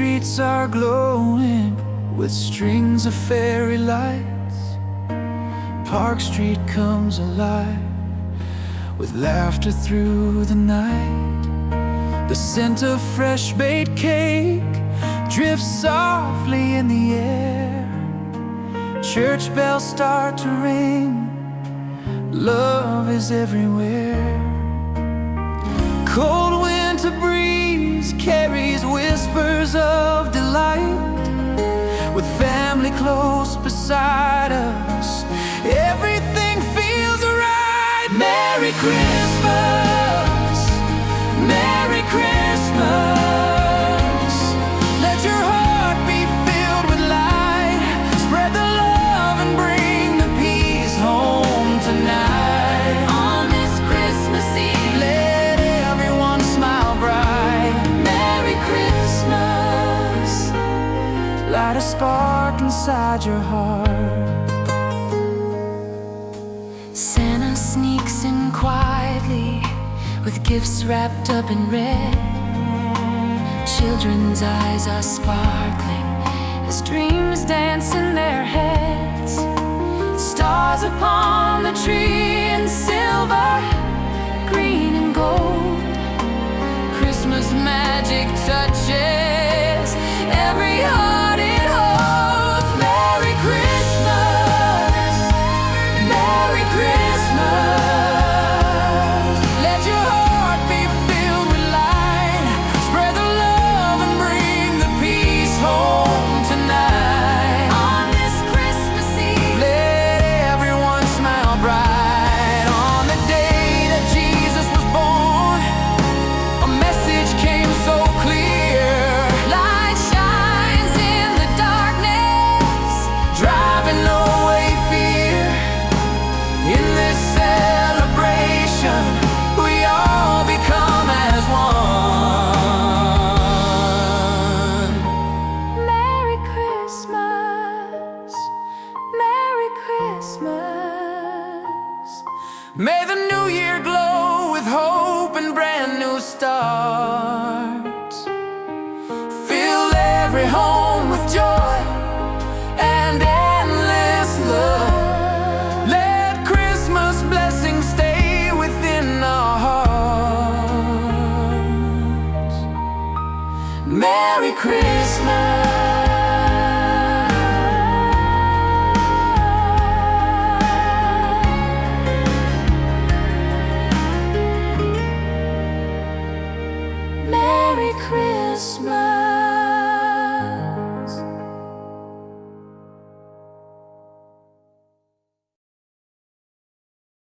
streets are glowing with strings of fairy lights. Park Street comes alive with laughter through the night. The scent of fresh baked cake drifts softly in the air. Church bells start to ring, love is everywhere. Cold winter breeze carries whispers of delight. With family close beside us, everything feels right. Merry Christmas, Merry Christmas. Let your heart be filled with light. Spread the love and bring the peace home tonight. On this Christmas Eve, let everyone smile bright. Merry Christmas. Light a spark inside your heart. Santa sneaks in quietly with gifts wrapped up in red. Children's eyes are sparkling as dreams dance in their heads. Stars upon the tree in silver, green and gold. Christmas magic touches every heart it holds. Merry Christmas, Merry Christmas. Let your heart be filled with light. Spread the love and bring the peace home tonight. On this Christmas Eve, let everyone smile bright. On the day that Jesus was born, a message came so clear. Light shines in the darkness, driving away fear. In this celebration, we all become as one. Merry Christmas, Merry Christmas. May the new year glow with hope and brand new starts. Fill every home with joy and endless love. Let Christmas blessings stay within our hearts. Merry Christmas. Merry Christmas.